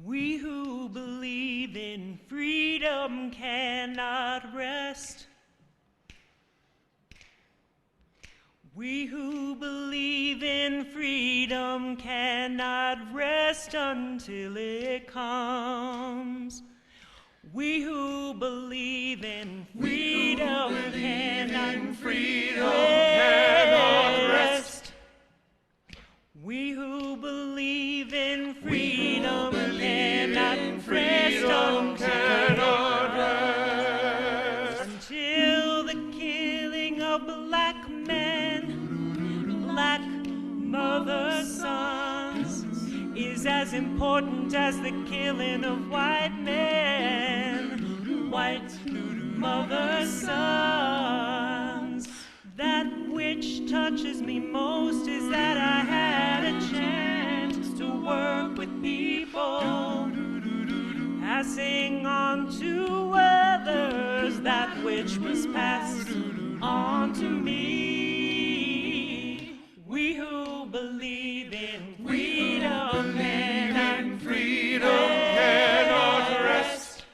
We who believe in freedom cannot rest. We who believe in freedom cannot rest until it comes. We who believe in freedom cannot rest. We who believe in freedom cannot rest until the killing of black men, black mother sons, is as important as the killing of white men, white mother sons. That which touches me most is that I had a chance to work with people, passing on to others that which was passed on to me. We who believe in freedom and freedom cannot rest.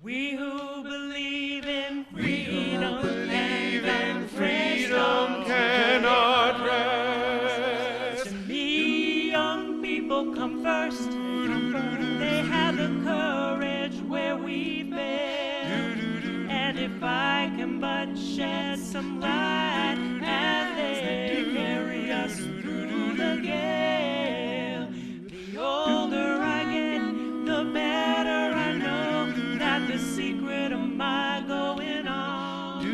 We who believe in freedom and freedom cannot rest. To me, young people come first. They have the courage where we fail. And if I can but shed some light as they carry us through the gale, the older I get, the better I know that the secret of my going on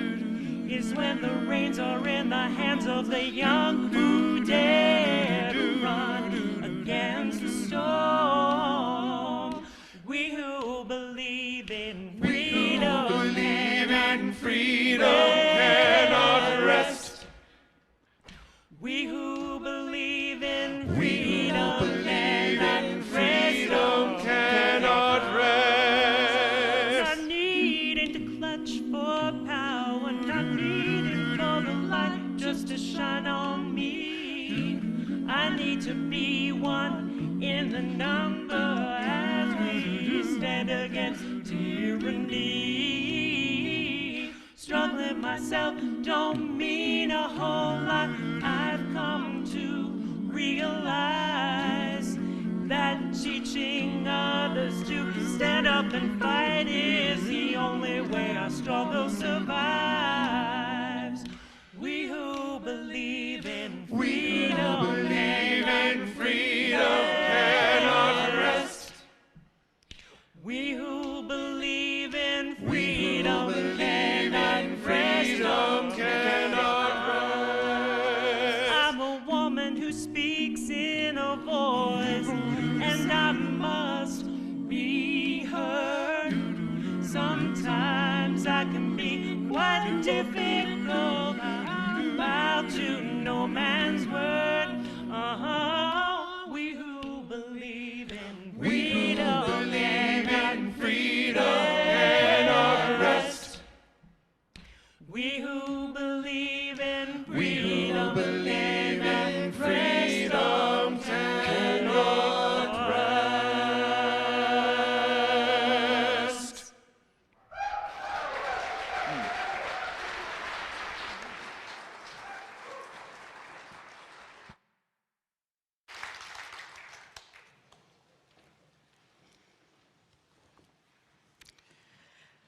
is when the reins are in the hands of the young who dare to run against the storm. We who believe in freedom and freedom cannot rest. We who believe in freedom and freedom cannot rest. Not needing to clutch for power, not needing for the light just to shine on me. I need to be one in the number as we stand against tyranny. Struggling myself don't mean a whole lot. I've come to realize that teaching others to stand up and fight is the only way our struggle survives. We who believe in freedom and freedom cannot rest. We who believe in freedom and freedom cannot rest. I'm a woman who speaks in a voice, and I must be heard. Sometimes I can be quite difficult. I bow to no man's word. We who believe in freedom and freedom cannot rest. We who believe in freedom and freedom cannot rest.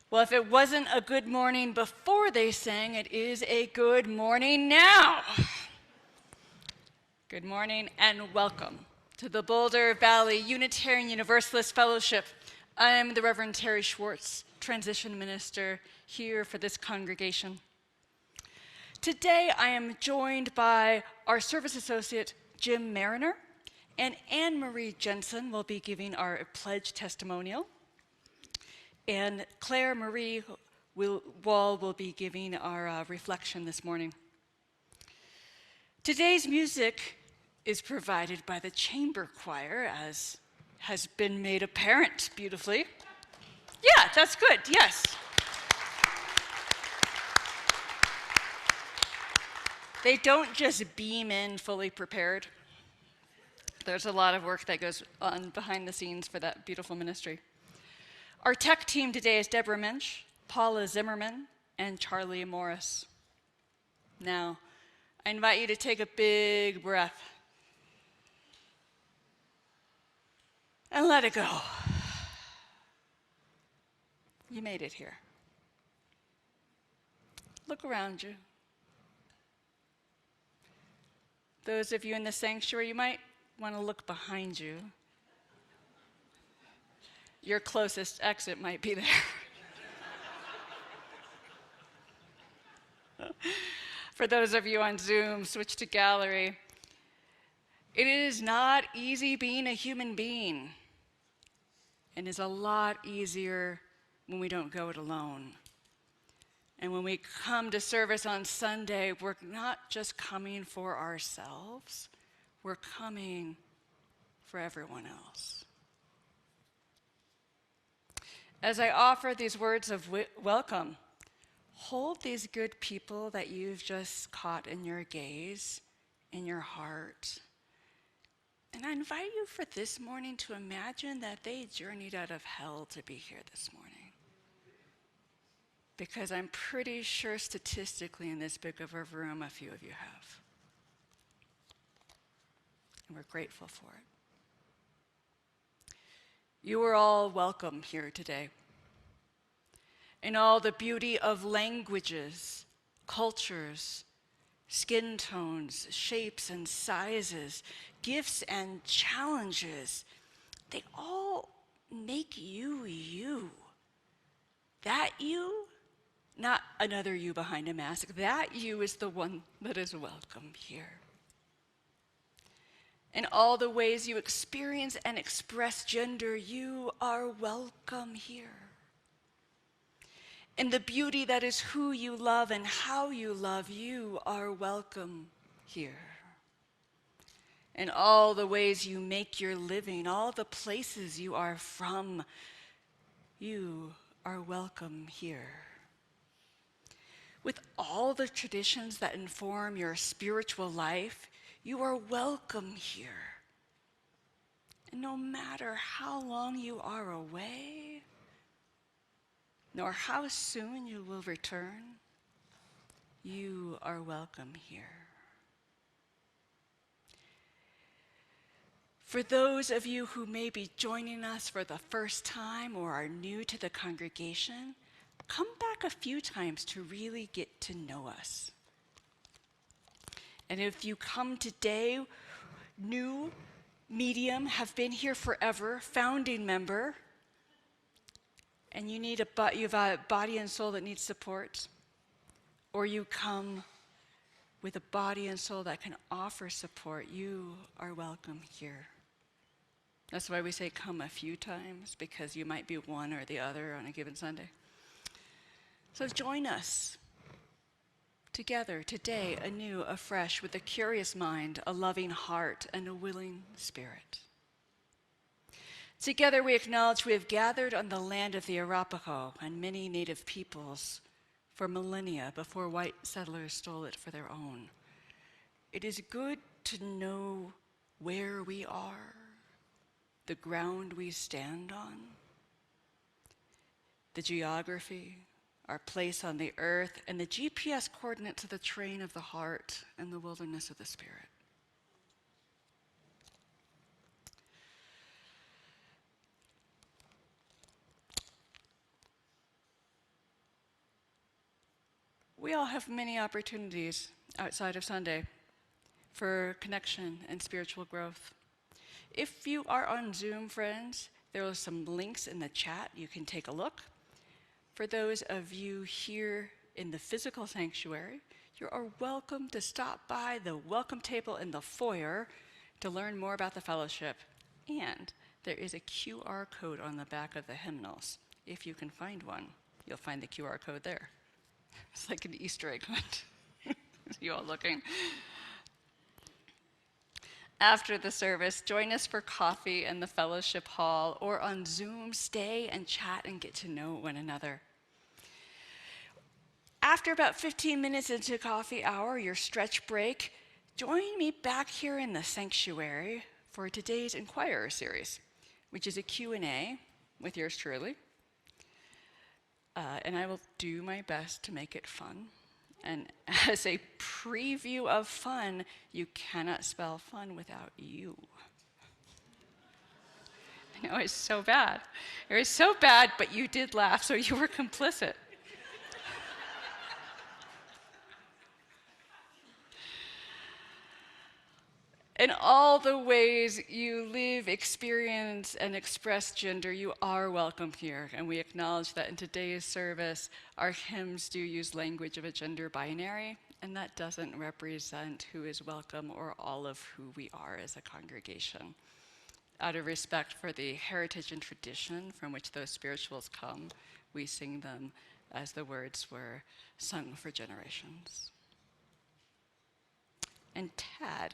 Well, if it wasn't a good morning before they sang, it is a good morning now. Good morning and welcome to the Boulder Valley Unitarian Universalist Fellowship. I am the Reverend Terry Schwartz, Transition Minister here for this congregation. Today I am joined by our Service Associate, Jim Mariner, and Anne Marie Jensen will be giving our pledge testimonial. And Claire Marie Wall will be giving our reflection this morning. Today's music is provided by the chamber choir, as has been made apparent beautifully. Yeah, that's good, yes. They don't just beam in fully prepared. There's a lot of work that goes on behind the scenes for that beautiful ministry. Our tech team today is Deborah Minch, Paula Zimmerman, and Charlie Morris. Now, I invite you to take a big breath and let it go. You made it here. Look around you. Those of you in the sanctuary, you might want to look behind you. Your closest exit might be there. For those of you on Zoom, switch to gallery. It is not easy being a human being, and is a lot easier when we don't go it alone. And when we come to service on Sunday, we're not just coming for ourselves, we're coming for everyone else. As I offer these words of welcome, hold these good people that you've just caught in your gaze, in your heart. And I invite you for this morning to imagine that they journeyed out of hell to be here this morning. Because I'm pretty sure statistically in this big of a room, a few of you have. And we're grateful for it. You are all welcome here today. In all the beauty of languages, cultures, skin tones, shapes and sizes, gifts and challenges, they all make you you. That you, not another you behind a mask, that you is the one that is welcome here. In all the ways you experience and express gender, you are welcome here. In the beauty that is who you love and how you love, you are welcome here. In all the ways you make your living, all the places you are from, you are welcome here. With all the traditions that inform your spiritual life, you are welcome here. And no matter how long you are away, nor how soon you will return, you are welcome here. For those of you who may be joining us for the first time or are new to the congregation, come back a few times to really get to know us. And if you come today, new, medium, have been here forever, founding member, and you have a body and soul that needs support, or you come with a body and soul that can offer support, you are welcome here. That's why we say come a few times, because you might be one or the other on a given Sunday. So join us together today, anew, afresh, with a curious mind, a loving heart, and a willing spirit. Together we acknowledge we have gathered on the land of the Arapaho and many native peoples for millennia before white settlers stole it for their own. It is good to know where we are, the ground we stand on, the geography, our place on the earth, and the GPS coordinates of the terrain of the heart and the wilderness of the spirit. We all have many opportunities outside of Sunday for connection and spiritual growth. If you are on Zoom, friends, there are some links in the chat. You can take a look. For those of you here in the physical sanctuary, you are welcome to stop by the welcome table in the foyer to learn more about the fellowship. And there is a QR code on the back of the hymnals. If you can find one, you'll find the QR code there. It's like an Easter egg hunt. You all looking? After the service, join us for coffee in the fellowship hall, or on Zoom, stay and chat and get to know one another. After about 15 minutes into coffee hour, your stretch break, join me back here in the sanctuary for today's Inquirer series, which is a Q&A with yours truly. And I will do my best to make it fun. And as a preview of fun, you cannot spell fun without you. I know, it's so bad. It was so bad, but you did laugh, so you were complicit. In all the ways you live, experience, and express gender, you are welcome here. And we acknowledge that in today's service, our hymns do use language of a gender binary, and that doesn't represent who is welcome or all of who we are as a congregation. Out of respect for the heritage and tradition from which those spirituals come, we sing them as the words were sung for generations. And Tad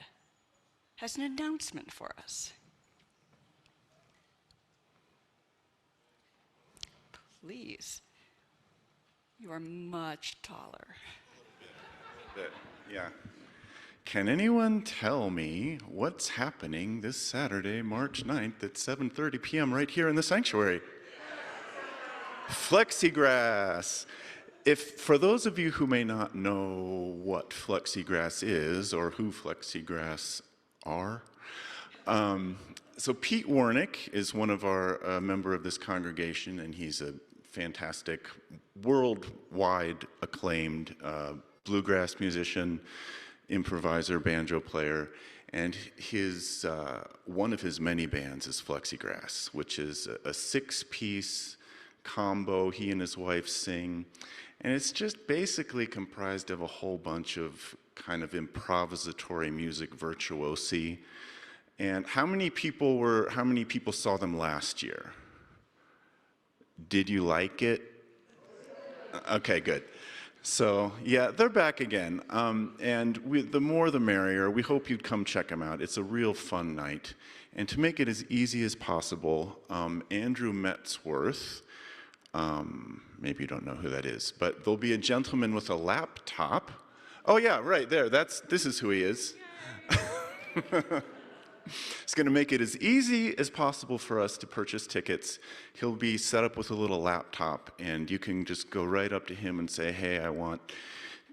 has an announcement for us. Please, you are much taller. Yeah. Can anyone tell me what's happening this Saturday, March 9th at 7:30 p.m. right here in the sanctuary? Flexigrass. For those of you who may not know what Flexigrass is or who Flexigrass are, so Pete Warnick is one of our member of this congregation, and he's a fantastic, worldwide acclaimed bluegrass musician, improviser, banjo player, and his one of his many bands is Flexigrass, which is a six-piece combo he and his wife sing, and it's just basically comprised of a whole bunch of kind of improvisatory music virtuosi. And how many people saw them last year? Did you like it? Okay, good. So yeah, they're back again, and the more the merrier. We hope you'd come check them out. It's a real fun night. And to make it as easy as possible, Andrew Metzworth, maybe you don't know who that is, but there'll be a gentleman with a laptop. Oh yeah, right there, this is who he is. It's going to make it as easy as possible for us to purchase tickets. He'll be set up with a little laptop, and you can just go right up to him and say, hey, I want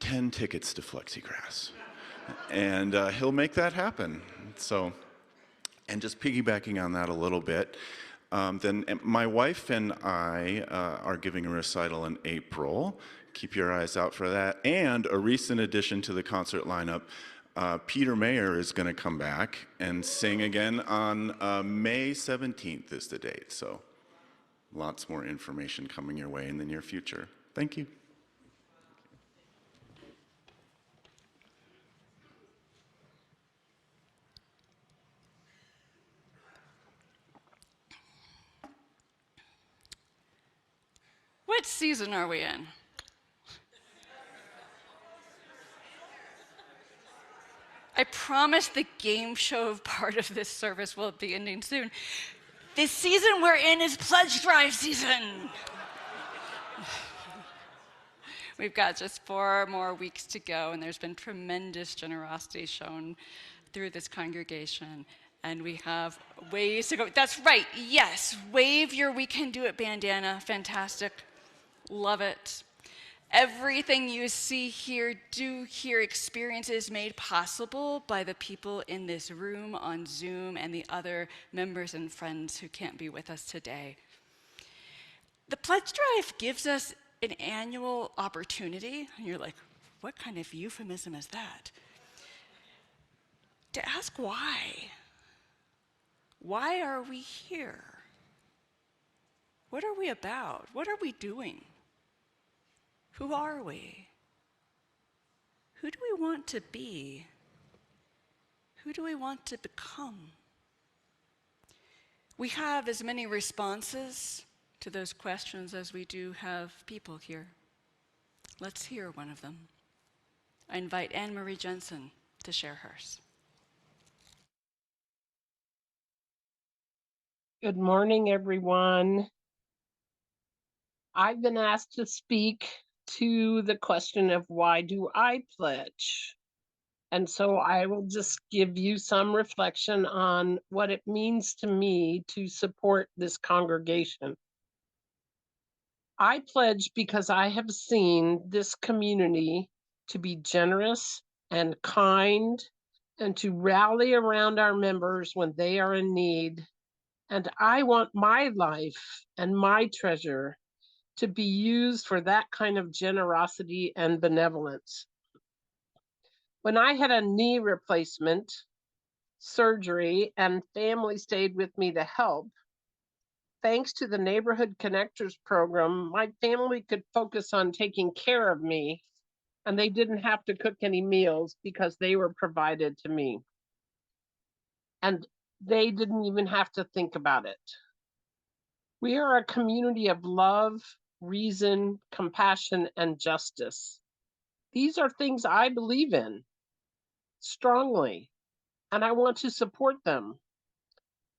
10 tickets to Flexigrass. And he'll make that happen. So, and just piggybacking on that a little bit, then my wife and I are giving a recital in April. Keep your eyes out for that. And a recent addition to the concert lineup, Peter Mayer is going to come back and sing again on May 17th is the date. So lots more information coming your way in the near future. Thank you. What season are we in? I promise the game show part of this service will be ending soon. This season we're in is pledge drive season. We've got just 4 more weeks to go, and there's been tremendous generosity shown through this congregation, and we have ways to go. That's right, yes, wave your We Can Do It bandana, fantastic, love it. Everything you see here, do here, experiences made possible by the people in this room on Zoom and the other members and friends who can't be with us today. The pledge drive gives us an annual opportunity, and you're like, what kind of euphemism is that? To ask why. Why are we here? What are we about? What are we doing? Who are we? Who do we want to be? Who do we want to become? We have as many responses to those questions as we do have people here. Let's hear one of them. I invite Anne-Marie Jensen to share hers. Good morning, everyone. I've been asked to speak to the question of why do I pledge? And so I will just give you some reflection on what it means to me to support this congregation. I pledge because I have seen this community to be generous and kind and to rally around our members when they are in need. And I want my life and my treasure to be used for that kind of generosity and benevolence. When I had a knee replacement surgery and family stayed with me to help, thanks to the Neighborhood Connectors program, my family could focus on taking care of me, and they didn't have to cook any meals because they were provided to me. And they didn't even have to think about it. We are a community of love, reason, compassion, and justice. These are things I believe in strongly, and I want to support them.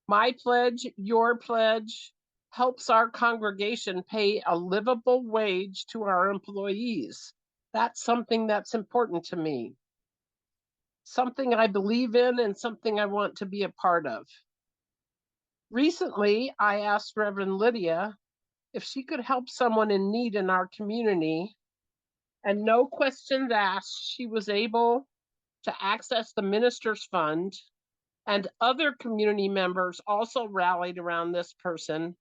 My pledge, your pledge, helps our congregation pay a livable wage to our employees. That's something that's important to me, something I believe in, and something I want to be a part of. Recently, I asked Reverend Lydia if she could help someone in need in our community, and no questions asked, she was able to access the Minister's Fund, and other community members also rallied around this person,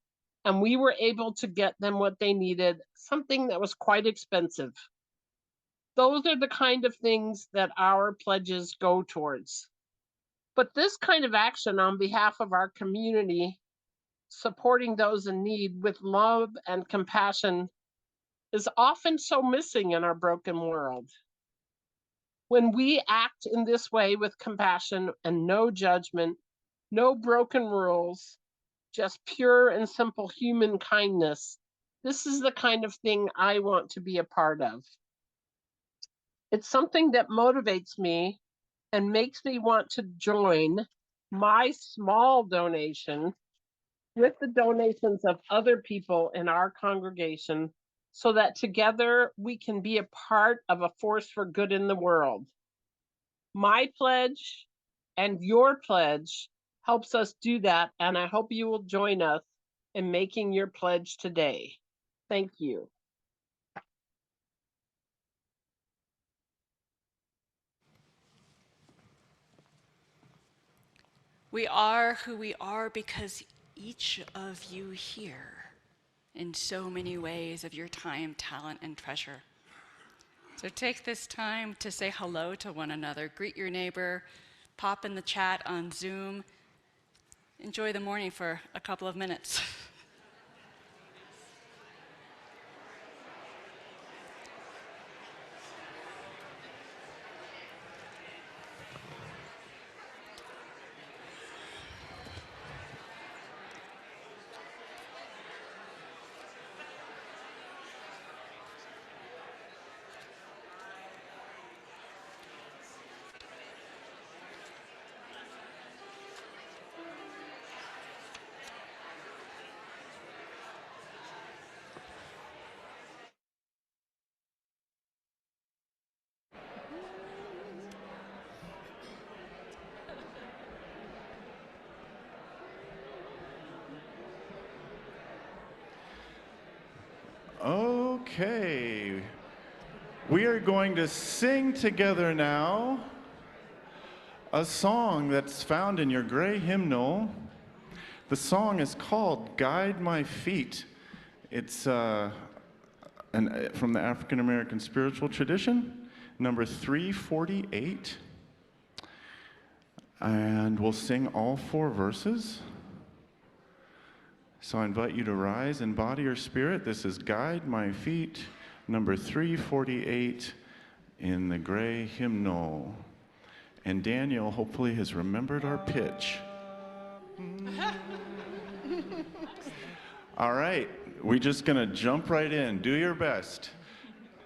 and we were able to get them what they needed, something that was quite expensive. Those are the kind of things that our pledges go towards. But this kind of action on behalf of our community, supporting those in need with love and compassion, is often so missing in our broken world. When we act in this way with compassion and no judgment, no broken rules, just pure and simple human kindness, this is the kind of thing I want to be a part of. It's something that motivates me and makes me want to join my small donation with the donations of other people in our congregation so that together we can be a part of a force for good in the world. My pledge and your pledge helps us do that, and I hope you will join us in making your pledge today. Thank you. We are who we are because each of you here, in so many ways of your time, talent, and treasure. So take this time to say hello to one another, greet your neighbor, pop in the chat on Zoom. Enjoy the morning for a couple of minutes. Okay, we are going to sing together now a song that's found in your gray hymnal. The song is called Guide My Feet. It's from the African American spiritual tradition, number 348. And we'll sing all 4 verses. So I invite you to rise in body or spirit. This is Guide My Feet, number 348 in the gray hymnal. And Daniel hopefully has remembered our pitch. All right, we're just gonna jump right in. Do your best.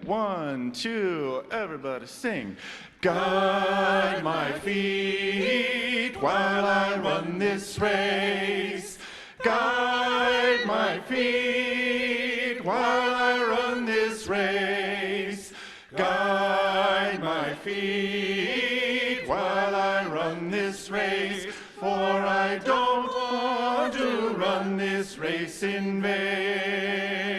1, 2, everybody sing. Guide my feet while I run this race. Guide my feet while I run this race. Guide my feet while I run this race, for I don't want to run this race in vain.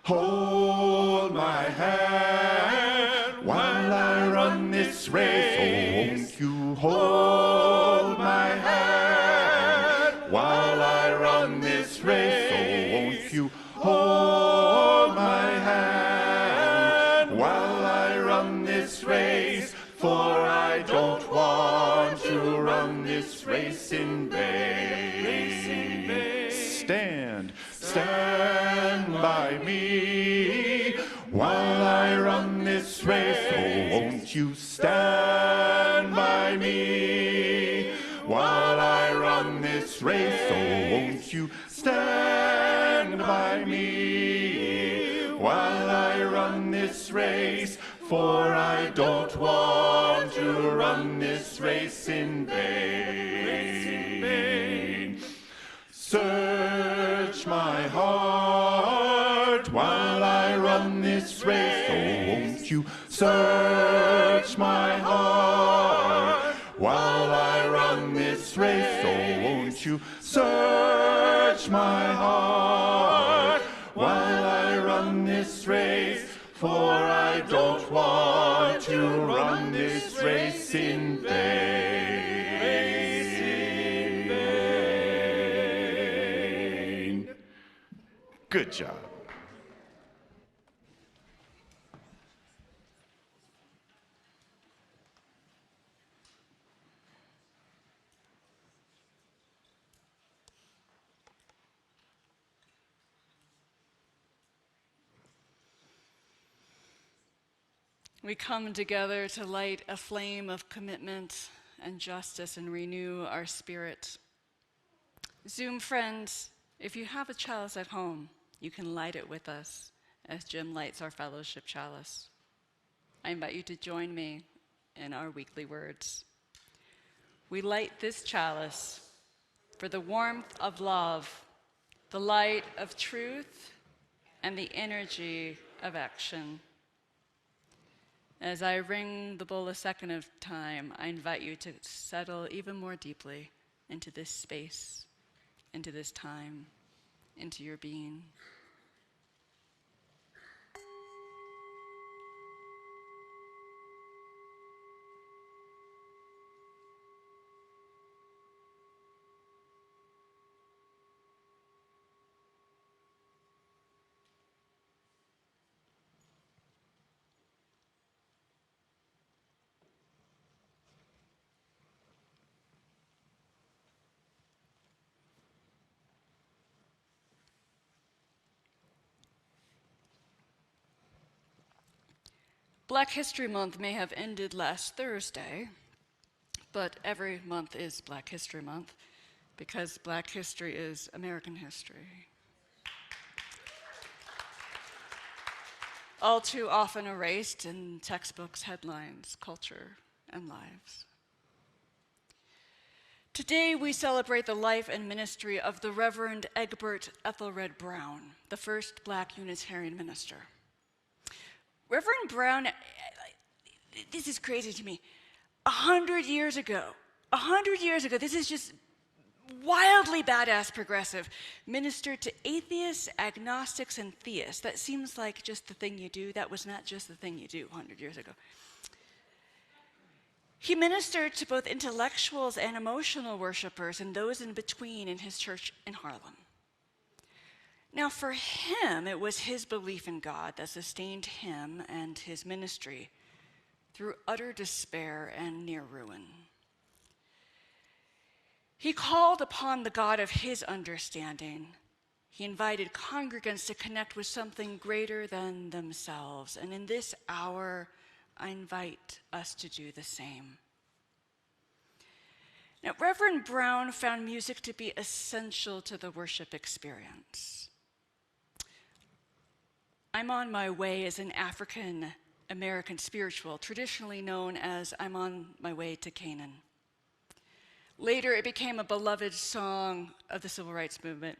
Hold my hand while I run this race. Oh, won't you hold my hand while I run this race? Oh, won't you hold my hand while I run this race? For I don't want to run this race in vain. Stand by me while I run this race. Oh, won't you stand by me while I run this race? Oh, won't you stand by me while I run this race? For I don't want to run this race in vain. Search my heart while I run this race. Oh, won't you search my heart while I run this race? Oh, won't you search my heart while I run this race? For I don't want to run this race in vain. Good job. We come together to light a flame of commitment and justice and renew our spirit. Zoom friends, if you have a chalice at home, you can light it with us as Jim lights our fellowship chalice. I invite you to join me in our weekly words. We light this chalice for the warmth of love, the light of truth, and the energy of action. As I ring the bowl a second time, I invite you to settle even more deeply into this space, into this time, into your being. Black History Month may have ended last Thursday, but every month is Black History Month because Black history is American history. All too often erased in textbooks, headlines, culture, and lives. Today we celebrate the life and ministry of the Reverend Egbert Ethelred Brown, the first Black Unitarian minister. Reverend Brown, this is crazy to me. 100 years ago, this is just wildly badass progressive, ministered to atheists, agnostics, and theists. That seems like just the thing you do. That was not just the thing you do 100 years ago. He ministered to both intellectuals and emotional worshipers and those in between in his church in Harlem. Now, for him, it was his belief in God that sustained him and his ministry through utter despair and near ruin. He called upon the God of his understanding. He invited congregants to connect with something greater than themselves. And in this hour, I invite us to do the same. Now, Reverend Brown found music to be essential to the worship experience. I'm on My Way is an African American spiritual, traditionally known as I'm on My Way to Canaan. Later, it became a beloved song of the Civil Rights Movement.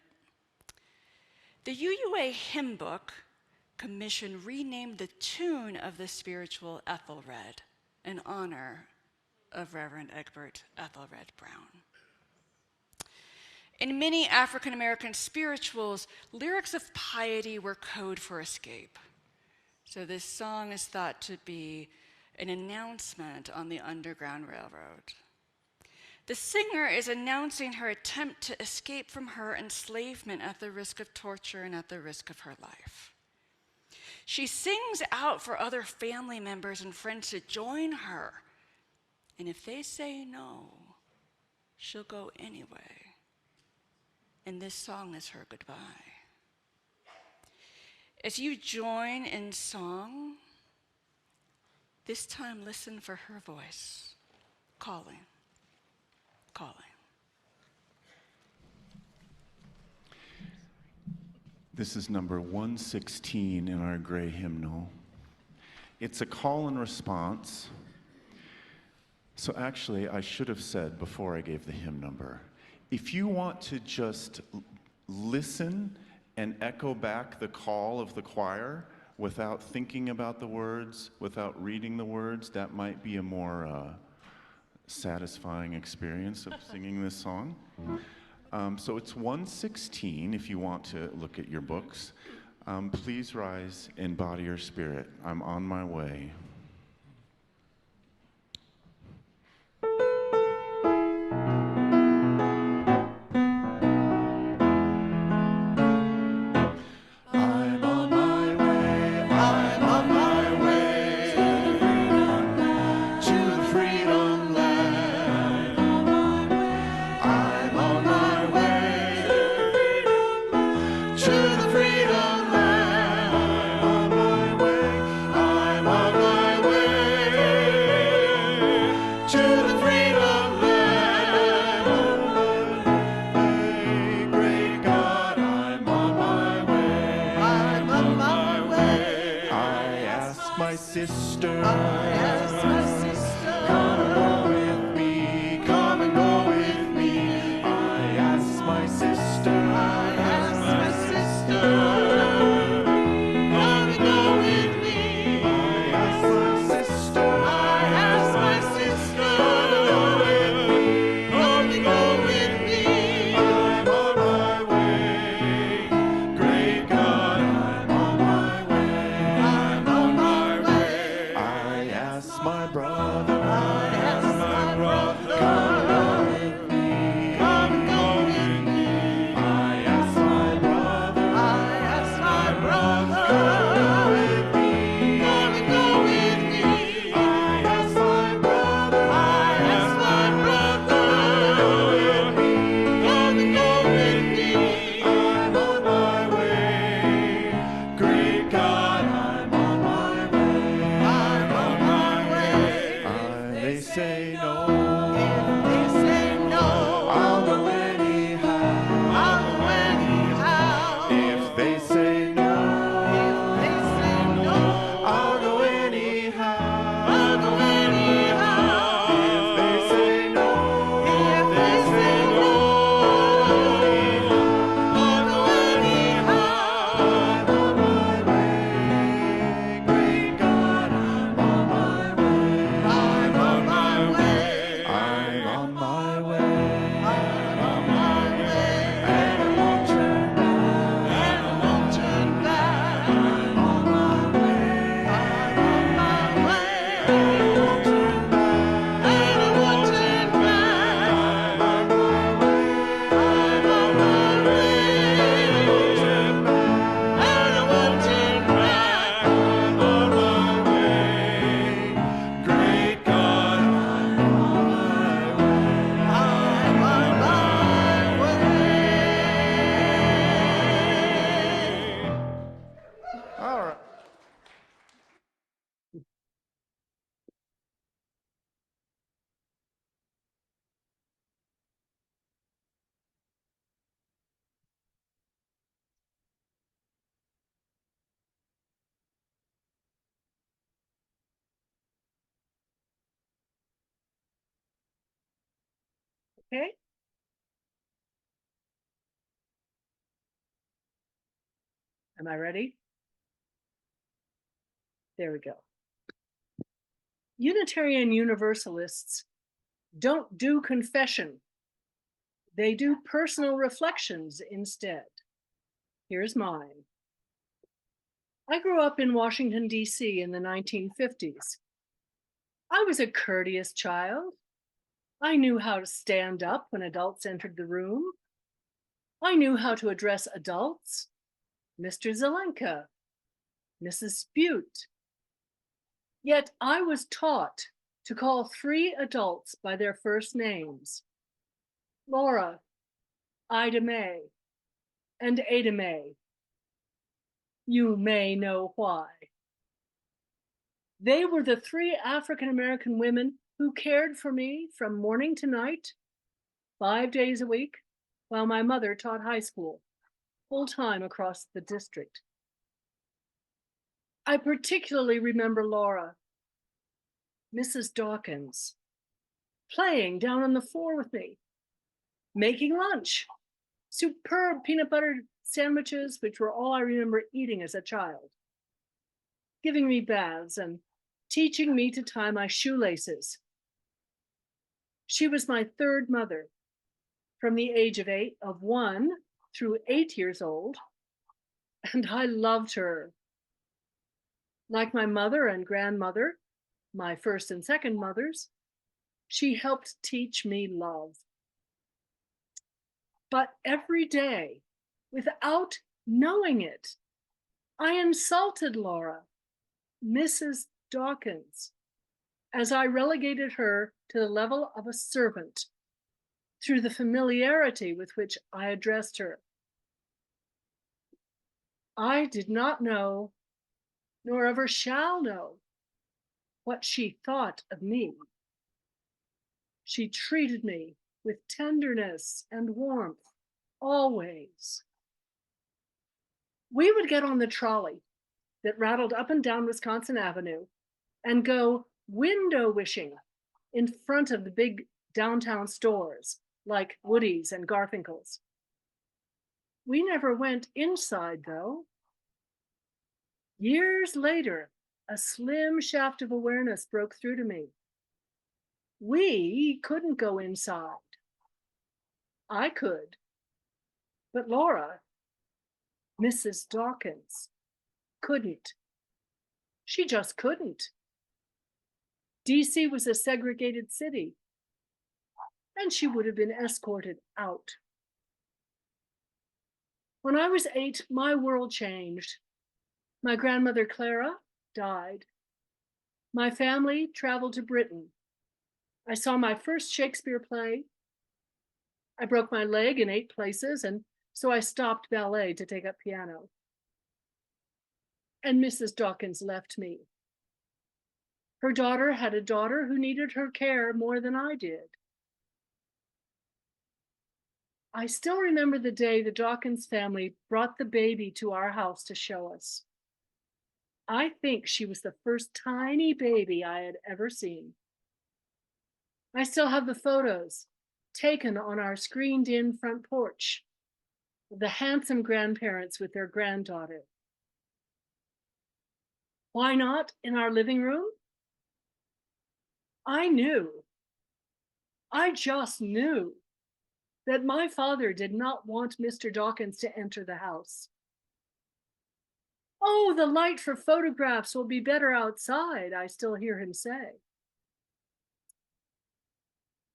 The UUA hymn book commission renamed the tune of the spiritual Ethelred in honor of Reverend Egbert Ethelred Brown. In many African American spirituals, lyrics of piety were code for escape. So this song is thought to be an announcement on the Underground Railroad. The singer is announcing her attempt to escape from her enslavement at the risk of torture and at the risk of her life. She sings out for other family members and friends to join her. And if they say no, she'll go anyway. And this song is her goodbye. As you join in song, this time listen for her voice, calling, calling. This is number 116 in our gray hymnal. It's a call and response. So actually, I should have said before I gave the hymn number, if you want to just listen and echo back the call of the choir without thinking about the words, without reading the words, that might be a more satisfying experience of singing this song. So it's 116 if you want to look at your books. Please rise in body or spirit. I'm on my way. I'm on my way, I'm on my way to the freedom land. I'm on my way to the freedom land. I'm on my way, I'm on my way to the freedom land. Great God, I'm on my way. I'm on my way. I asked my sister. Come and go with me. Come and go with me. I asked my sister. Come and go with me. I asked my sister. Come and go with me. I'm on my way. Great God, I'm on my way. I'm on my way. I asked my brother. Come and go with me. Come and go with me. I asked my brother. Come and go with me. Come and go with me. I asked my brother. Come and go with me. I'm on my way. Great God, I'm on my way. I'm on my way. They say no. I'll go anyhow. If they say no. I'll go anyhow. If they say no. I'll go anyhow. I'm on my way. Great God, I'm on my way. I'm on my way. I'm on my way. I'm on my way. And I won't turn back. I'm on my way. I'm on my way. And I won't turn back. I'm on my way. I'm on my way. And I won't turn back. I'm on my way. Great God, I'm on my way. I'm on my way. All right. Okay. Am I ready? There we go. Unitarian Universalists don't do confession. They do personal reflections instead. Here's mine. I grew up in Washington, D.C. in the 1950s. I was a courteous child. I knew how to stand up when adults entered the room. I knew how to address adults. Mr. Zelenka, Mrs. Spute. Yet I was taught to call 3 adults by their first names: Laura, Ida May, and Ada May. You may know why. They were the 3 African American women who cared for me from morning to night, 5 days a week, while my mother taught high school, full-time across the district. I particularly remember Laura, Mrs. Dawkins, playing down on the floor with me, making lunch, superb peanut butter sandwiches, which were all I remember eating as a child, giving me baths and teaching me to tie my shoelaces. She was my 3rd mother from the age of 1 through 8 years old, and I loved her. Like my mother and grandmother, my first and second mothers, she helped teach me love. But every day, without knowing it, I insulted Laura, Mrs. Dawkins, as I relegated her to the level of a servant through the familiarity with which I addressed her. I did not know, nor ever shall know, what she thought of me. She treated me with tenderness and warmth, always. We would get on the trolley that rattled up and down Wisconsin Avenue and go window wishing in front of the big downtown stores like Woody's and Garfinkel's. We never went inside, though. Years later, a slim shaft of awareness broke through to me. We couldn't go inside. I could, but Laura, Mrs. Dawkins, couldn't. She just couldn't. DC was a segregated city, and she would have been escorted out. When I was 8, my world changed. My grandmother Clara died. My family traveled to Britain. I saw my first Shakespeare play. I broke my leg in 8 places, and so I stopped ballet to take up piano. And Mrs. Dawkins left me. Her daughter had a daughter who needed her care more than I did. I still remember the day the Dawkins family brought the baby to our house to show us. I think she was the first tiny baby I had ever seen. I still have the photos taken on our screened-in front porch of the handsome grandparents with their granddaughter. Why not in our living room? I just knew that my father did not want Mr. Dawkins to enter the house. Oh, the light for photographs will be better outside, I still hear him say.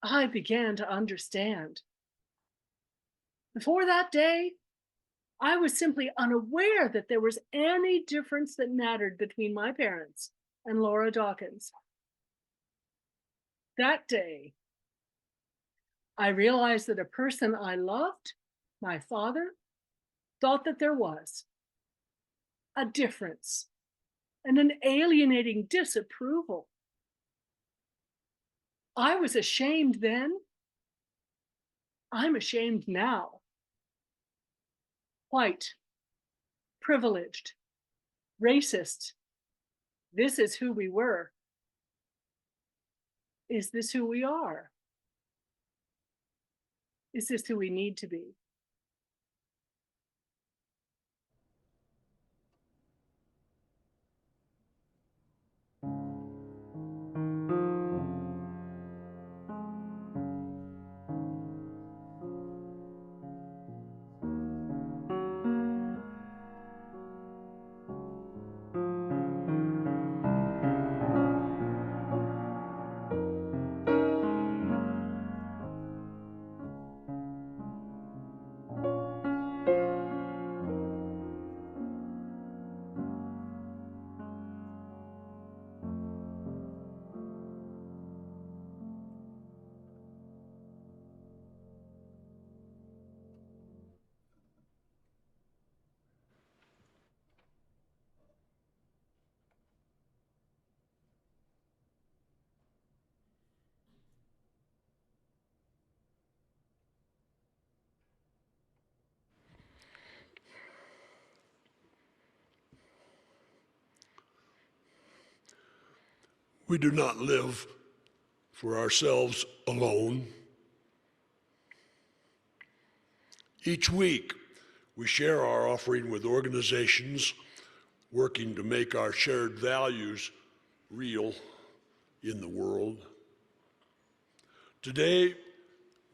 I began to understand. Before that day, I was simply unaware that there was any difference that mattered between my parents and Laura Dawkins. That day, I realized that a person I loved, my father, thought that there was a difference and an alienating disapproval. I was ashamed then. I'm ashamed now. White, privileged, racist. This is who we were. Is this who we are? Is this who we need to be? We do not live for ourselves alone. Each week, we share our offering with organizations working to make our shared values real in the world. Today,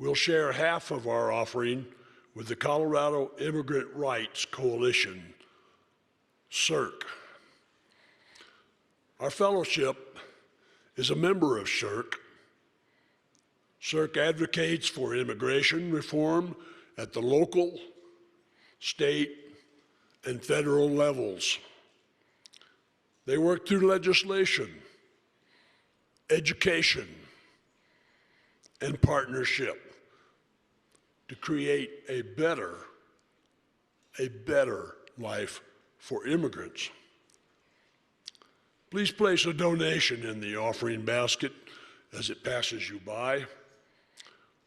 we'll share half of our offering with the Colorado Immigrant Rights Coalition, CIRC. Our fellowship is a member of CIRC. CIRC advocates for immigration reform at the local, state, and federal levels. They work through legislation, education, and partnership to create a better life for immigrants. Please place a donation in the offering basket as it passes you by,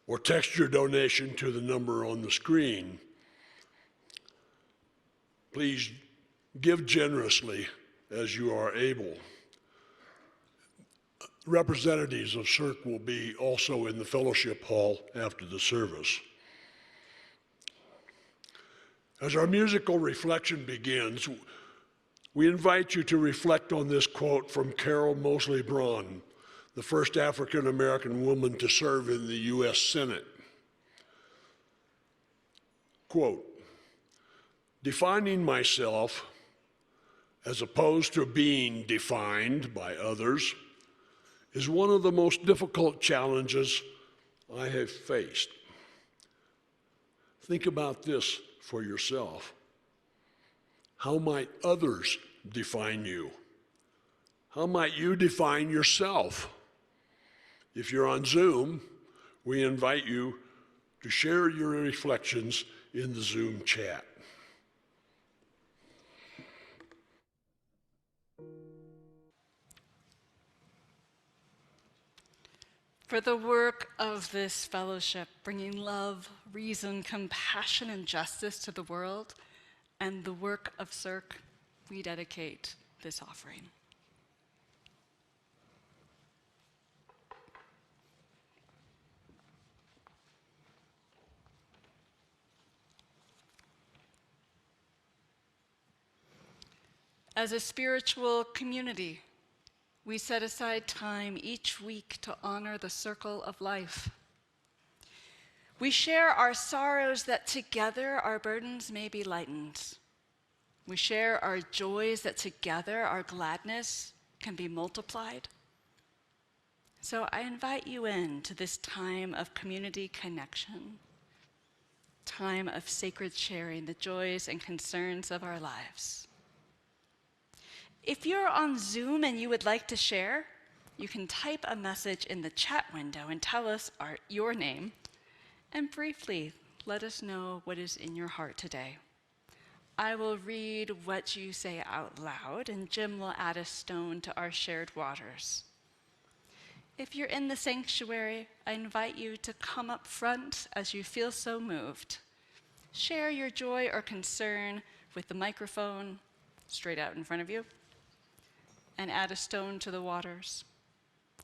or text your donation to the number on the screen. Please give generously as you are able. Representatives of CIRC will be also in the fellowship hall after the service. As our musical reflection begins, we invite you to reflect on this quote from Carol Moseley Braun, the first African-American woman to serve in the U.S. Senate. Quote, "Defining myself as opposed to being defined by others is one of the most difficult challenges I have faced." Think about this for yourself. How might others define you? How might you define yourself? If you're on Zoom, we invite you to share your reflections in the Zoom chat. For the work of this fellowship, bringing love, reason, compassion, and justice to the world, and the work of CIRC, we dedicate this offering. As a spiritual community, we set aside time each week to honor the circle of life. We share our sorrows that together our burdens may be lightened. We share our joys that together our gladness can be multiplied. So I invite you into this time of community connection, time of sacred sharing the joys and concerns of our lives. If you're on Zoom and you would like to share, you can type a message in the chat window and tell us your name, and briefly let us know what is in your heart today. I will read what you say out loud, and Jim will add a stone to our shared waters. If you're in the sanctuary, I invite you to come up front as you feel so moved. Share your joy or concern with the microphone straight out in front of you, and add a stone to the waters.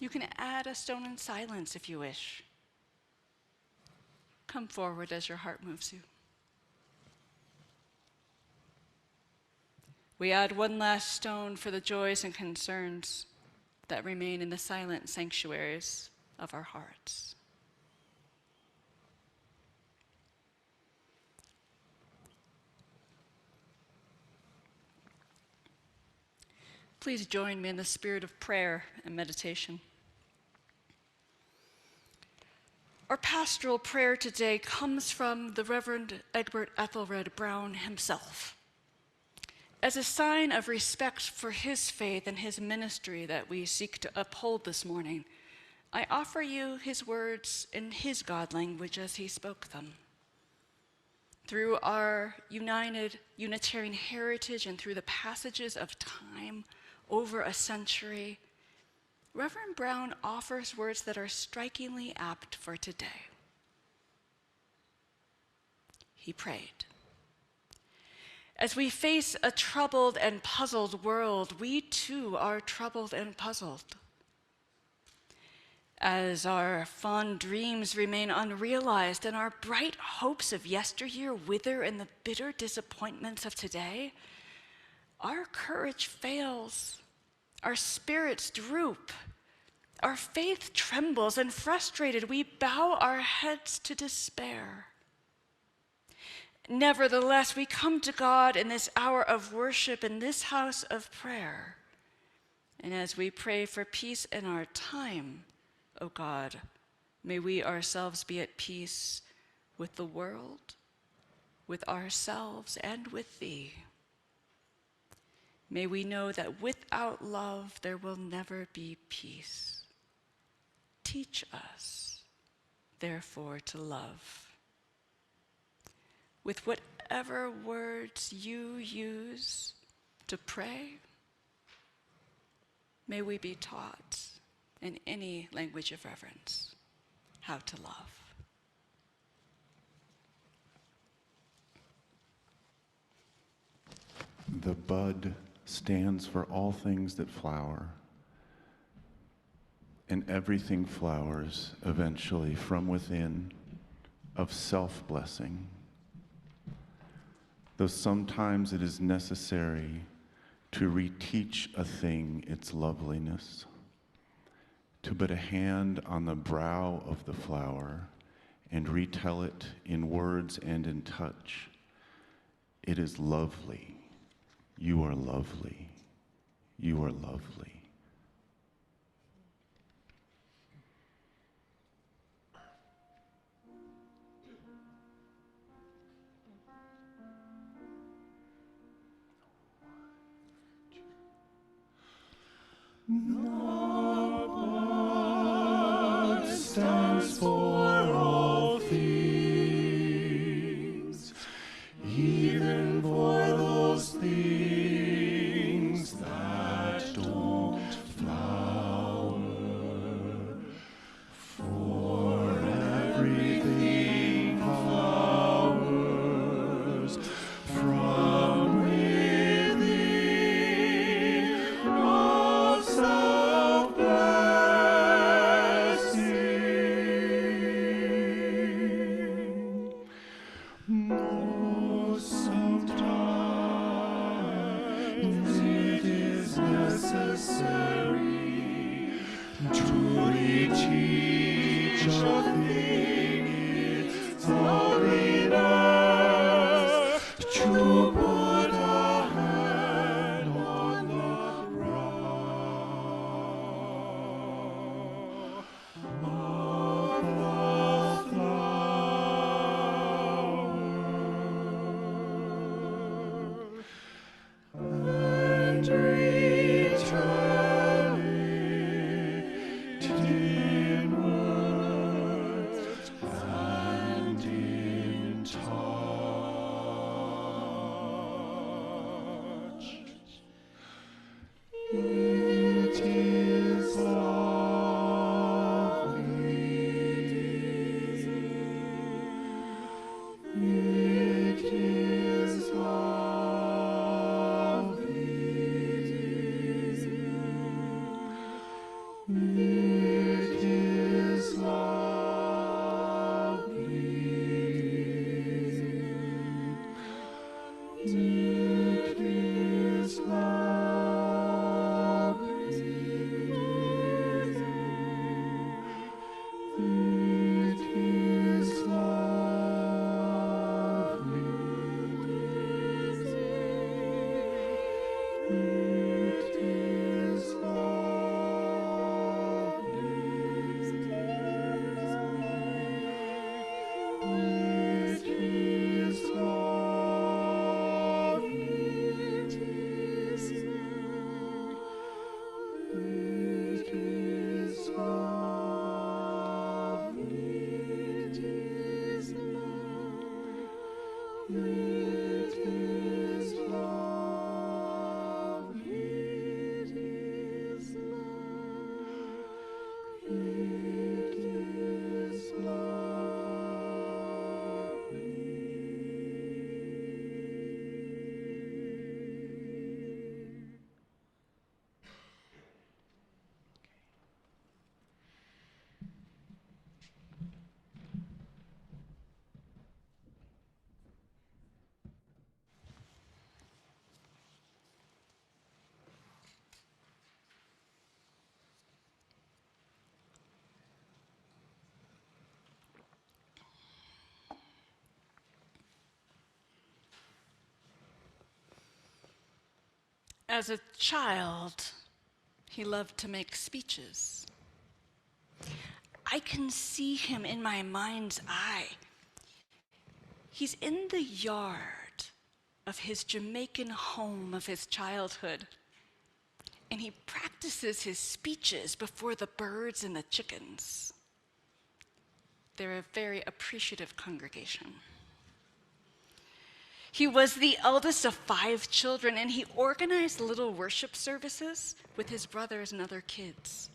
You can add a stone in silence if you wish. Come forward as your heart moves you. We add one last stone for the joys and concerns that remain in the silent sanctuaries of our hearts. Please join me in the spirit of prayer and meditation. Our pastoral prayer today comes from the Reverend Egbert Ethelred Brown himself. As a sign of respect for his faith and his ministry that we seek to uphold this morning, I offer you his words in his God language as he spoke them. Through our united Unitarian heritage and through the passages of time over a century, Reverend Brown offers words that are strikingly apt for today. He prayed, "As we face a troubled and puzzled world, we too are troubled and puzzled. As our fond dreams remain unrealized and our bright hopes of yesteryear wither in the bitter disappointments of today, our courage fails, our spirits droop, our faith trembles, and frustrated we bow our heads to despair. Nevertheless, we come to God in this hour of worship, in this house of prayer. And as we pray for peace in our time, O God, may we ourselves be at peace with the world, with ourselves, and with Thee. May we know that without love there will never be peace. Teach us, therefore, to love. With whatever words you use to pray, may we be taught in any language of reverence how to love. The bud stands for all things that flower, and everything flowers eventually from within of self-blessing. Though sometimes it is necessary to reteach a thing its loveliness, to put a hand on the brow of the flower and retell it in words and in touch. It is lovely. You are lovely. You are lovely. Stands for all things, even for those things that don't flower. For everything flowers from within of self-blessing. No, sometimes it is necessary to reteach a thing its loveliness, to put a hand on the brow of the flower, and return it in words and in touch. It is lovely. It is lovely. It As a child, he loved to make speeches. I can see him in my mind's eye. He's in the yard of his Jamaican home of his childhood, and he practices his speeches before the birds and the chickens. They're a very appreciative congregation. He was the eldest of 5 children, and he organized little worship services with his brothers and other kids.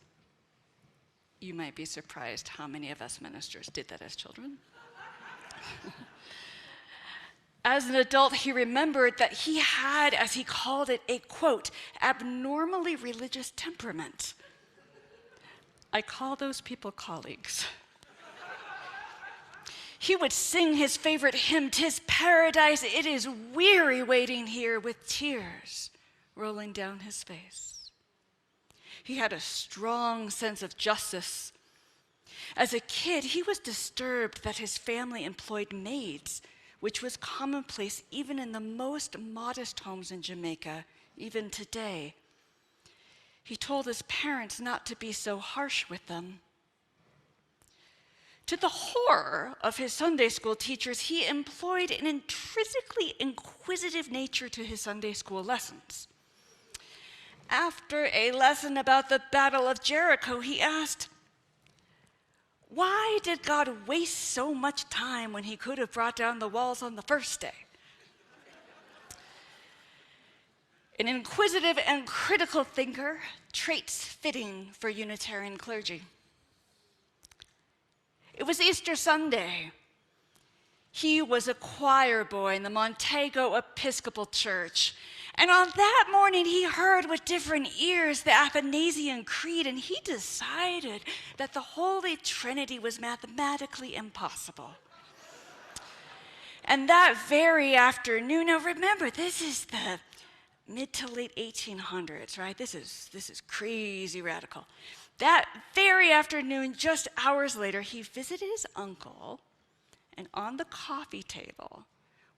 You might be surprised how many of us ministers did that as children. As an adult, he remembered that he had, as he called it, a, quote, abnormally religious temperament. I call those people colleagues. He would sing his favorite hymn, "'Tis paradise, it is weary waiting here," with tears rolling down his face. He had a strong sense of justice. As a kid, he was disturbed that his family employed maids, which was commonplace even in the most modest homes in Jamaica, even today. He told his parents not to be so harsh with them. To the horror of his Sunday school teachers, he employed an intrinsically inquisitive nature to his Sunday school lessons. After a lesson about the Battle of Jericho, he asked, "Why did God waste so much time when he could have brought down the walls on the first day?" An inquisitive and critical thinker, traits fitting for Unitarian clergy. It was Easter Sunday. He was a choir boy in the Montego Episcopal Church. And on that morning, he heard with different ears the Athanasian Creed, and he decided that the Holy Trinity was mathematically impossible. And that very afternoon, now remember, this is the mid to late 1800s, right? This is crazy radical. That very afternoon, just hours later, he visited his uncle, and on the coffee table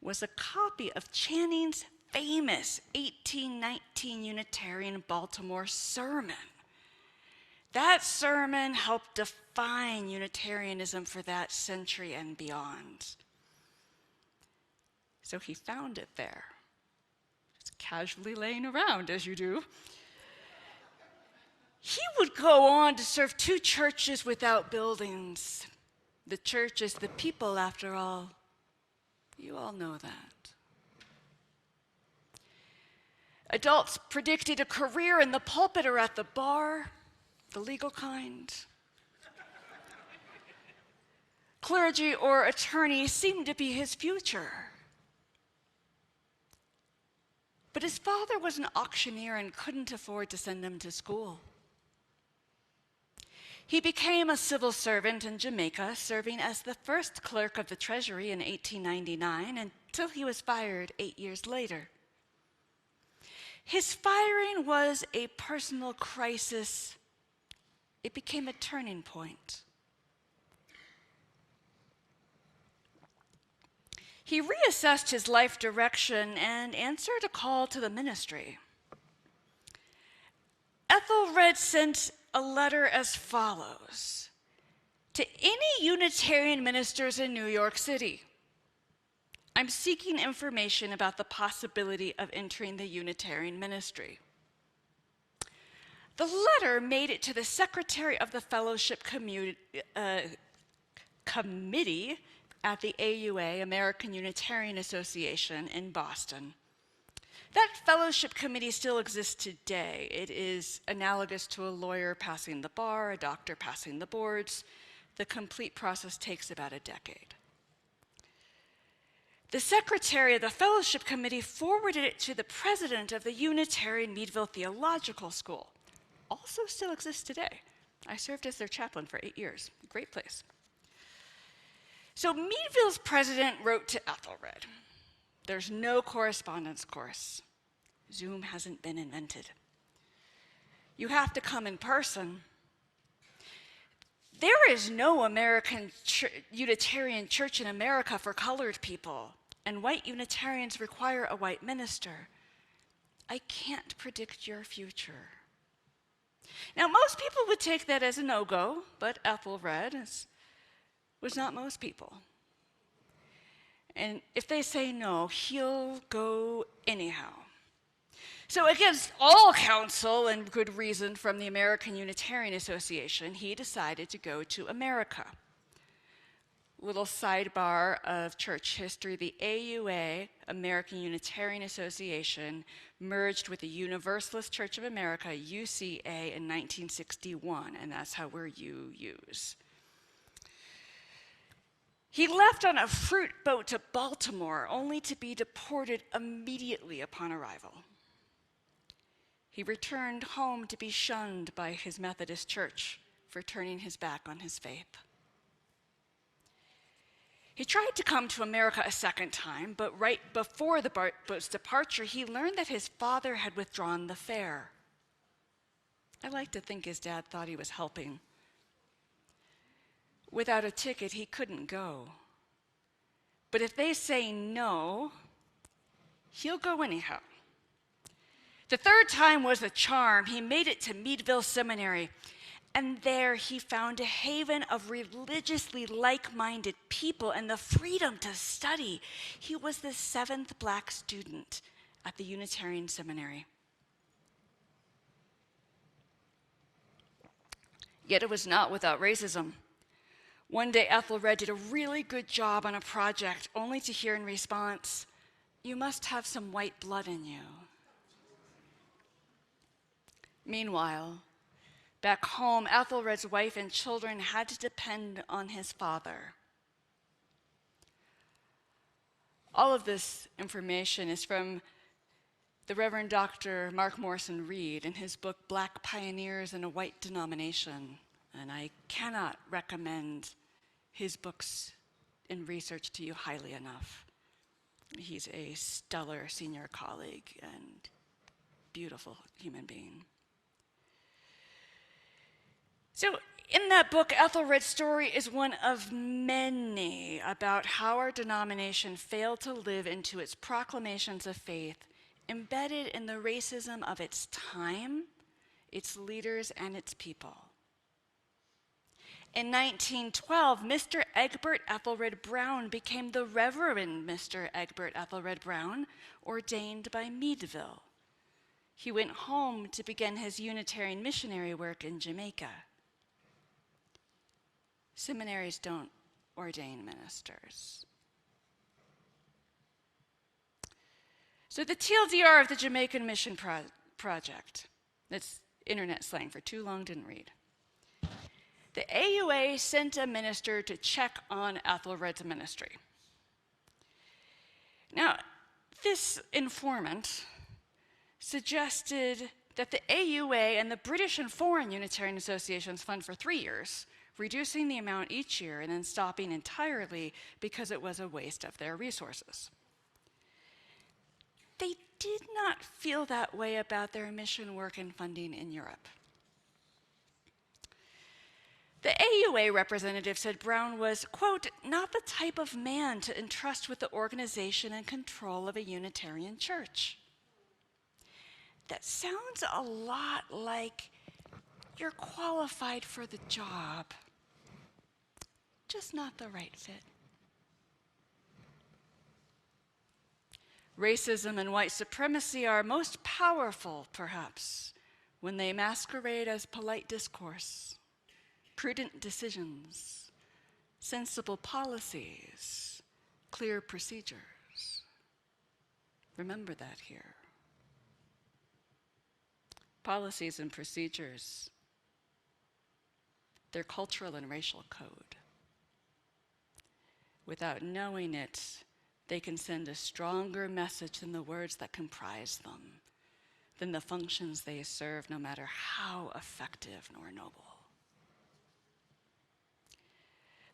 was a copy of Channing's famous 1819 Unitarian Baltimore sermon. That sermon helped define Unitarianism for that century and beyond. So he found it there, just casually laying around, as you do. He would go on to serve 2 churches without buildings. The church is the people, after all. You all know that. Adults predicted a career in the pulpit or at the bar, the legal kind. Clergy or attorney seemed to be his future. But his father was an auctioneer and couldn't afford to send him to school. He became a civil servant in Jamaica, serving as the first clerk of the Treasury in 1899 until he was fired 8 years later. His firing was a personal crisis. It became a turning point. He reassessed his life direction and answered a call to the ministry. Ethelred sent a letter as follows: "To any Unitarian ministers in New York City, I'm seeking information about the possibility of entering the Unitarian ministry." The letter made it to the secretary of the fellowship committee at the AUA, American Unitarian Association in Boston. That fellowship committee still exists today. It is analogous to a lawyer passing the bar, a doctor passing the boards. The complete process takes about a decade. The secretary of the fellowship committee forwarded it to the president of the Unitarian Meadville Theological School. Also still exists today. I served as their chaplain for 8 years. Great place. So Meadville's president wrote to Ethelred, "There's no correspondence course. Zoom hasn't been invented. You have to come in person. There is no American Unitarian church in America for colored people, and white Unitarians require a white minister. I can't predict your future. Now, most people would take that as a no-go, but Ethelred was not most people. And if they say no, he'll go anyhow. So against all counsel and good reason from the American Unitarian Association, he decided to go to America. Little sidebar of church history, the AUA, American Unitarian Association, merged with the Universalist Church of America, UCA, in 1961, and that's how we're UUs. He left on a fruit boat to Baltimore, only to be deported immediately upon arrival. He returned home to be shunned by his Methodist church for turning his back on his faith. He tried to come to America a second time, but right before the boat's departure, he learned that his father had withdrawn the fare. I like to think his dad thought he was helping. Without a ticket, he couldn't go. But if they say no, he'll go anyhow. The third time was the charm. He made it to Meadville Seminary, and there he found a haven of religiously like-minded people and the freedom to study. He was the 7th black student at the Unitarian Seminary. Yet it was not without racism. One day, Ethelred did a really good job on a project, only to hear in response, "You must have some white blood in you." Meanwhile, back home, Ethelred's wife and children had to depend on his father. All of this information is from the Reverend Dr. Mark Morrison Reed in his book, Black Pioneers in a White Denomination. And I cannot recommend his books and research to you highly enough. He's a stellar senior colleague and beautiful human being. So in that book, Ethelred's story is one of many about how our denomination failed to live into its proclamations of faith, embedded in the racism of its time, its leaders, and its people. In 1912, Mr. Egbert Ethelred Brown became the Reverend Mr. Egbert Ethelred Brown, ordained by Meadville. He went home to begin his Unitarian missionary work in Jamaica. Seminaries don't ordain ministers. So the TLDR of the Jamaican Mission Project, that's internet slang for too long didn't read. The AUA sent a minister to check on Ethelred's ministry. Now, this informant suggested that the AUA and the British and Foreign Unitarian Associations fund for 3 years, reducing the amount each year and then stopping entirely because it was a waste of their resources. They did not feel that way about their mission work and funding in Europe. The AUA representative said Brown was, quote, "not the type of man to entrust with the organization and control of a Unitarian church." That sounds a lot like you're qualified for the job, just not the right fit. Racism and white supremacy are most powerful, perhaps, when they masquerade as polite discourse, prudent decisions, sensible policies, clear procedures. Remember that here. Policies and procedures, they're cultural and racial code. Without knowing it, they can send a stronger message than the words that comprise them, than the functions they serve, no matter how effective nor noble.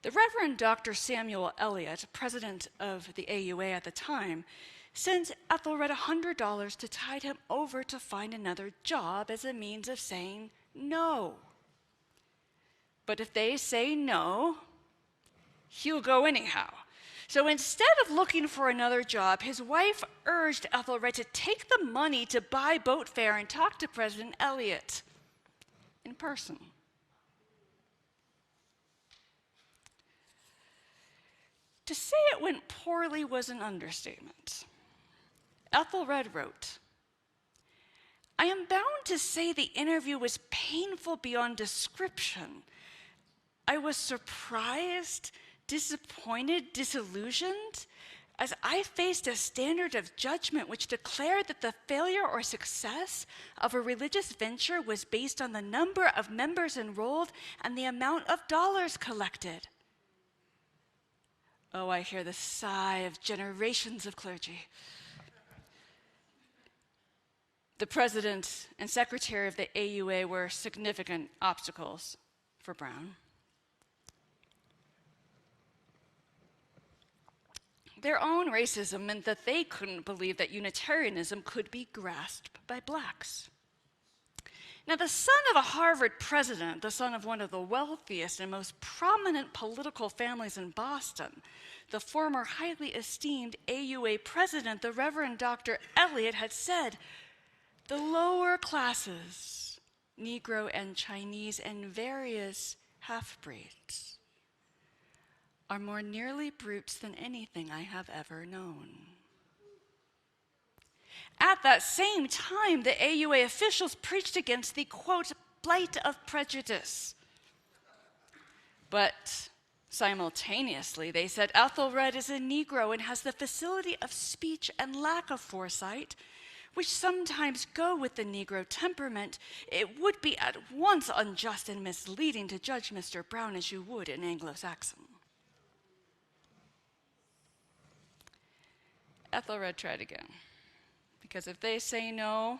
The Reverend Dr. Samuel Elliott, president of the AUA at the time, sent Ethelred $100 to tide him over to find another job as a means of saying no. But if they say no, he'll go anyhow. So instead of looking for another job, his wife urged Ethelred to take the money to buy boat fare and talk to President Eliot in person. To say it went poorly was an understatement. Ethelred wrote, "I am bound to say the interview was painful beyond description. I was surprised, disappointed, disillusioned, as I faced a standard of judgment which declared that the failure or success of a religious venture was based on the number of members enrolled and the amount of dollars collected." Oh, I hear the sigh of generations of clergy. The president and secretary of the AUA were significant obstacles for Brown. Their own racism meant that they couldn't believe that Unitarianism could be grasped by blacks. Now, the son of a Harvard president, the son of one of the wealthiest and most prominent political families in Boston, the former highly esteemed AUA president, the Reverend Dr. Eliot, had said, "The lower classes, Negro and Chinese and various half-breeds, are more nearly brutes than anything I have ever known." At that same time, the AUA officials preached against the, quote, blight of prejudice. But simultaneously, they said Ethelred is a Negro and has the facility of speech and lack of foresight, which sometimes go with the Negro temperament. It would be at once unjust and misleading to judge Mr. Brown as you would an Anglo-Saxon. Ethelred tried again. Because if they say no,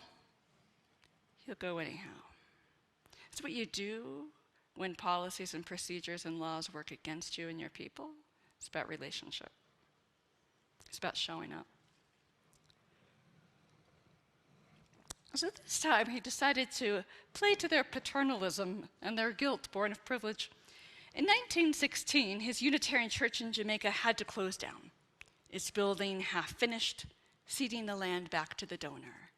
he'll go anyhow. It's what you do when policies and procedures and laws work against you and your people. It's about relationship. It's about showing up. So this time he decided to play to their paternalism and their guilt born of privilege. In 1916, his Unitarian church in Jamaica had to close down. Its building half finished, ceding the land back to the donor.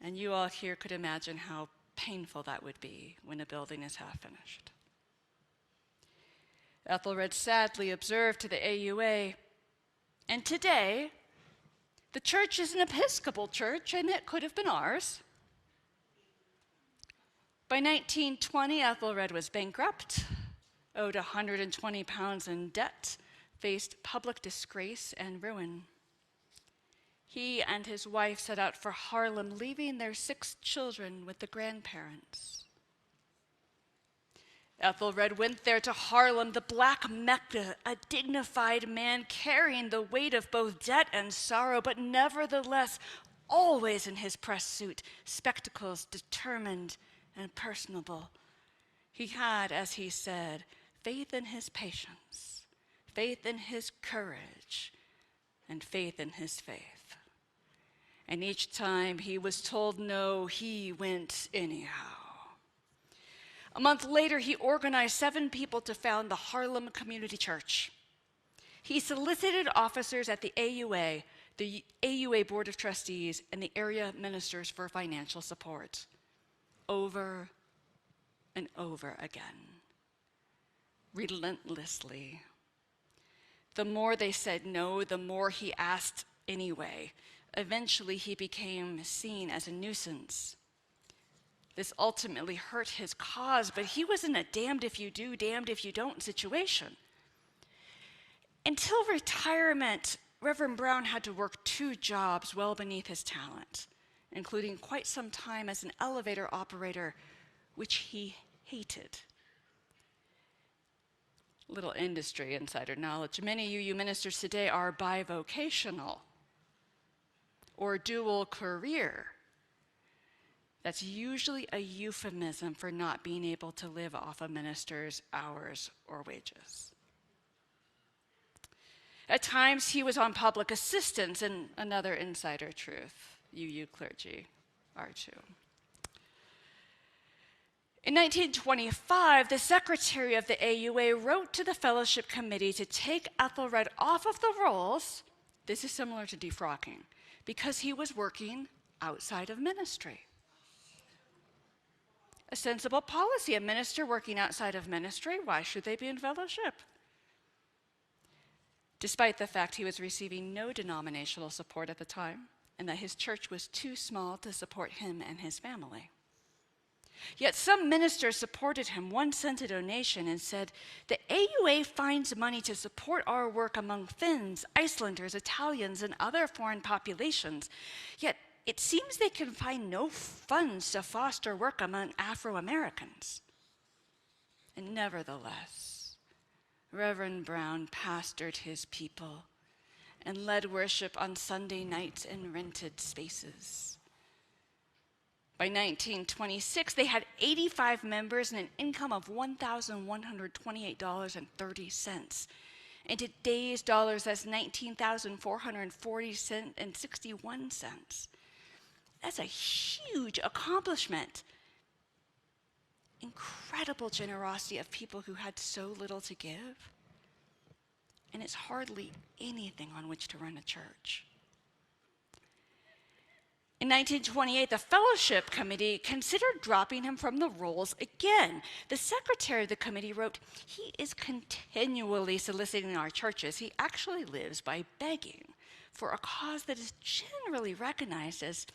And you all here could imagine how painful that would be when a building is half finished. Ethelred sadly observed to the AUA, "And today, the church is an Episcopal church, and it could have been ours." By 1920, Ethelred was bankrupt, owed £120 in debt, faced public disgrace and ruin. He and his wife set out for Harlem, leaving their 6 children with the grandparents. Ethelred went there to Harlem, the black Mecca, a dignified man carrying the weight of both debt and sorrow, but nevertheless always in his press suit, spectacles, determined and personable. He had, as he said, faith in his patience, faith in his courage, and faith in his faith. And each time he was told no, he went anyhow. A month later, he organized 7 people to found the Harlem Community Church. He solicited officers at the AUA, the AUA Board of Trustees, and the area ministers for financial support, over and over again, relentlessly. The more they said no, the more he asked anyway. Eventually, he became seen as a nuisance. This ultimately hurt his cause, but he was in a damned if you do, damned if you don't situation. Until retirement, Reverend Brown had to work 2 jobs well beneath his talent, including quite some time as an elevator operator, which he hated. Little industry insider knowledge. Many UU ministers today are bivocational or dual career. That's usually a euphemism for not being able to live off a minister's hours or wages. At times, he was on public assistance, and another insider truth, UU clergy are too. In 1925, the secretary of the AUA wrote to the fellowship committee to take Ethelred off of the rolls. This is similar to defrocking, because he was working outside of ministry. A sensible policy, a minister working outside of ministry, why should they be in fellowship? Despite the fact he was receiving no denominational support at the time, and that his church was too small to support him and his family. Yet some ministers supported him. One sent a donation and said, "The AUA finds money to support our work among Finns, Icelanders, Italians, and other foreign populations. Yet it seems they can find no funds to foster work among Afro-Americans." And nevertheless, Reverend Brown pastored his people and led worship on Sunday nights in rented spaces. By 1926, they had 85 members and an income of $1,128.30. In today's dollars, that's $19,440.61. That's a huge accomplishment. Incredible generosity of people who had so little to give. And it's hardly anything on which to run a church. In 1928, the fellowship committee considered dropping him from the rolls again. The secretary of the committee wrote, "He is continually soliciting our churches. He actually lives by begging for a cause that is generally recognized as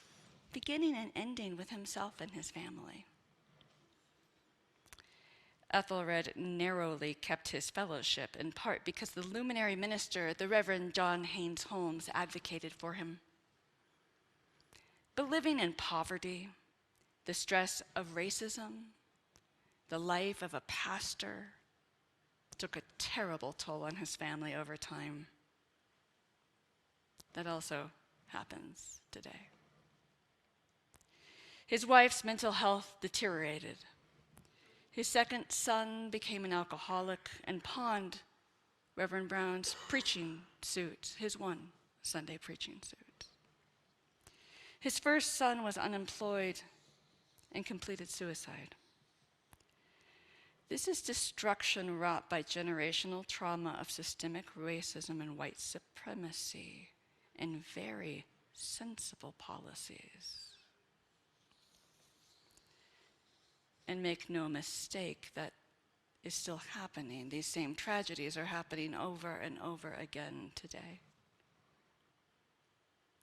beginning and ending with himself and his family." Ethelred narrowly kept his fellowship, in part because the luminary minister, the Reverend John Haynes Holmes, advocated for him. But living in poverty, the stress of racism, the life of a pastor took a terrible toll on his family over time. That also happens today. His wife's mental health deteriorated. His second son became an alcoholic and pawned Reverend Brown's preaching suit, his one Sunday preaching suit. His first son was unemployed and completed suicide. This is destruction wrought by generational trauma of systemic racism and white supremacy and very sensible policies. And make no mistake, that is still happening. These same tragedies are happening over and over again today,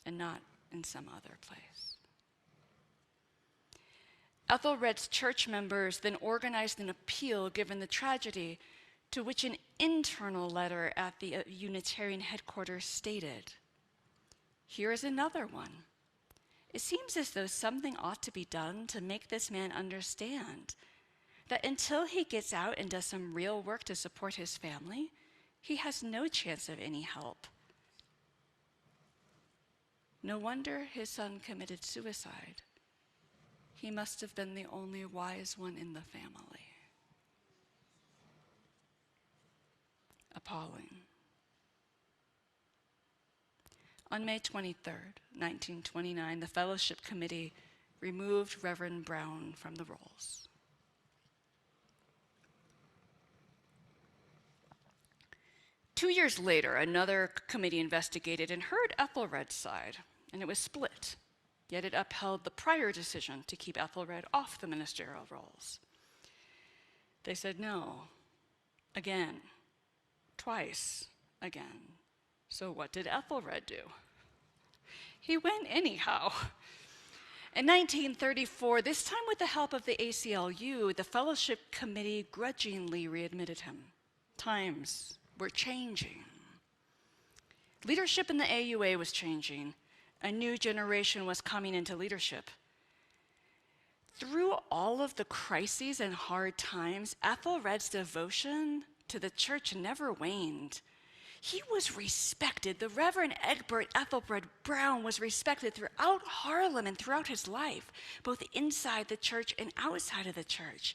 and not in some other place. Ethelred's church members then organized an appeal given the tragedy, to which an internal letter at the Unitarian headquarters stated, "Here is another one. It seems as though something ought to be done to make this man understand that until he gets out and does some real work to support his family, he has no chance of any help. No wonder his son committed suicide. He must have been the only wise one in the family." Appalling. On May 23rd, 1929, the fellowship committee removed Reverend Brown from the rolls. Two years later, another committee investigated and heard Ethelred's side, and it was split, yet it upheld the prior decision to keep Ethelred off the ministerial rolls. They said no, again, twice, again. So what did Ethelred do? He went anyhow. In 1934, this time with the help of the ACLU, the fellowship committee grudgingly readmitted him. Times were changing. Leadership in the AUA was changing. A new generation was coming into leadership. Through all of the crises and hard times, Ethelred's devotion to the church never waned. He was respected. The Reverend Egbert Ethelred Brown was respected throughout Harlem and throughout his life, both inside the church and outside of the church.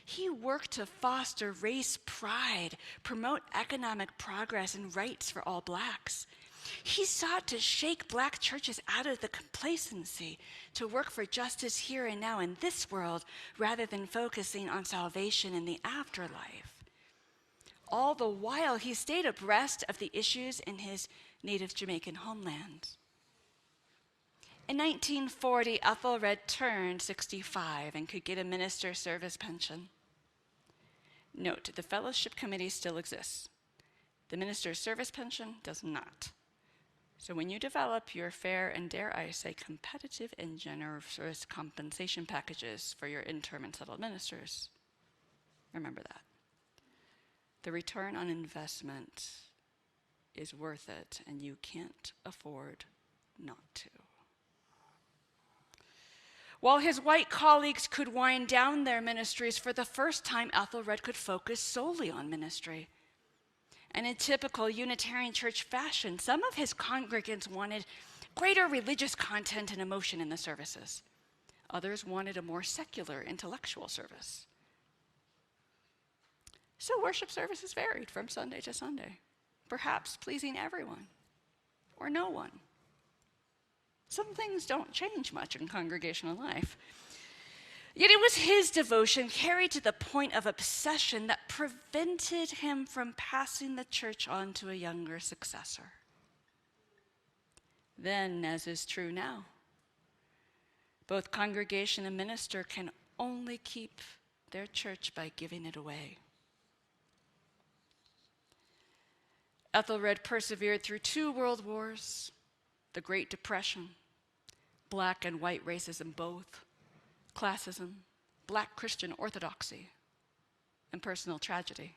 He worked to foster race pride, promote economic progress and rights for all Blacks. He sought to shake black churches out of the complacency to work for justice here and now in this world rather than focusing on salvation in the afterlife. All the while, he stayed abreast of the issues in his native Jamaican homeland. In 1940, Ethelred turned 65 and could get a minister's service pension. Note, the fellowship committee still exists. The minister's service pension does not. So when you develop your fair and, dare I say, competitive and generous compensation packages for your interim and settled ministers, remember that. The return on investment is worth it, and you can't afford not to. While his white colleagues could wind down their ministries, for the first time, Ethelred could focus solely on ministry. And in typical Unitarian Church fashion, some of his congregants wanted greater religious content and emotion in the services. Others wanted a more secular, intellectual service. So worship services varied from Sunday to Sunday, perhaps pleasing everyone or no one. Some things don't change much in congregational life. Yet it was his devotion carried to the point of obsession that prevented him from passing the church on to a younger successor. Then, as is true now, both congregation and minister can only keep their church by giving it away. Ethelred persevered through 2 world wars, the Great Depression, black and white racism both, classism, black Christian orthodoxy, and personal tragedy.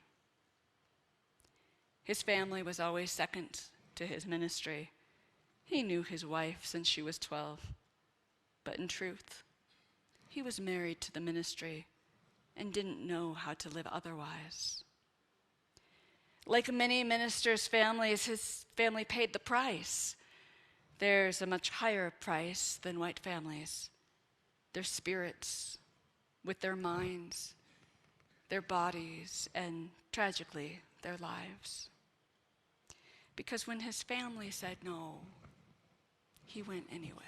His family was always second to his ministry. He knew his wife since she was 12, but in truth, he was married to the ministry and didn't know how to live otherwise. Like many ministers' families, his family paid the price. There's a much higher price than white families. Their spirits, with their minds, their bodies, and tragically, their lives. Because when his family said no, he went anyway.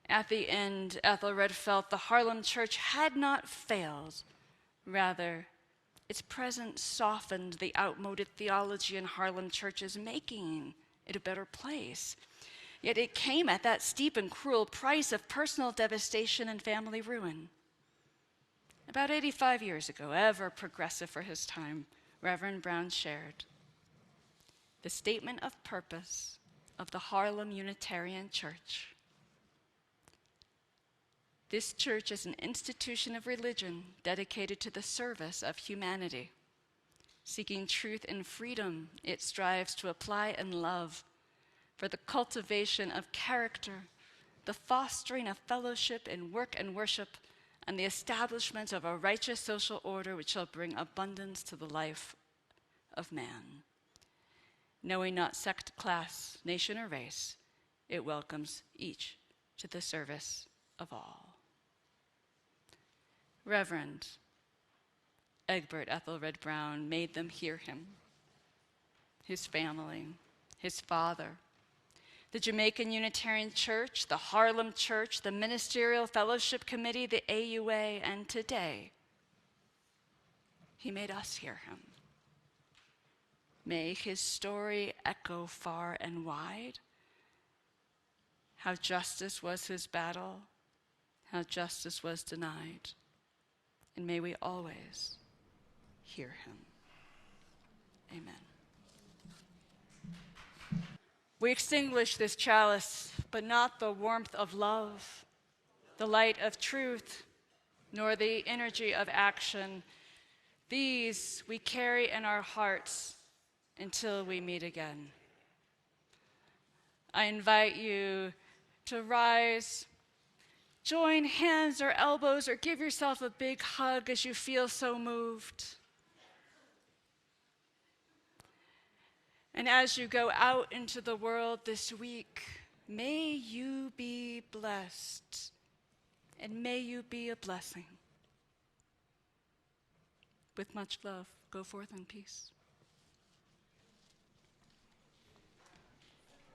At the end, Ethelred felt the Harlem church had not failed. Rather, its presence softened the outmoded theology in Harlem churches, making it a better place. Yet it came at that steep and cruel price of personal devastation and family ruin. About 85 years ago, ever progressive for his time, Reverend Brown shared the statement of purpose of the Harlem Unitarian Church. This church is an institution of religion dedicated to the service of humanity. Seeking truth and freedom, it strives to apply and love for the cultivation of character, the fostering of fellowship in work and worship, and the establishment of a righteous social order which shall bring abundance to the life of man. Knowing not sect, class, nation, or race, it welcomes each to the service of all. Reverend Egbert Ethelred Brown made them hear him, his family, his father, the Jamaican Unitarian Church, the Harlem Church, the Ministerial Fellowship Committee, the AUA, and today, he made us hear him. May his story echo far and wide, how justice was his battle, how justice was denied, and may we always hear him. Amen. We extinguish this chalice, but not the warmth of love, the light of truth, nor the energy of action. These we carry in our hearts until we meet again. I invite you to rise, join hands or elbows, or give yourself a big hug as you feel so moved. And as you go out into the world this week, may you be blessed, and may you be a blessing. With much love, go forth in peace.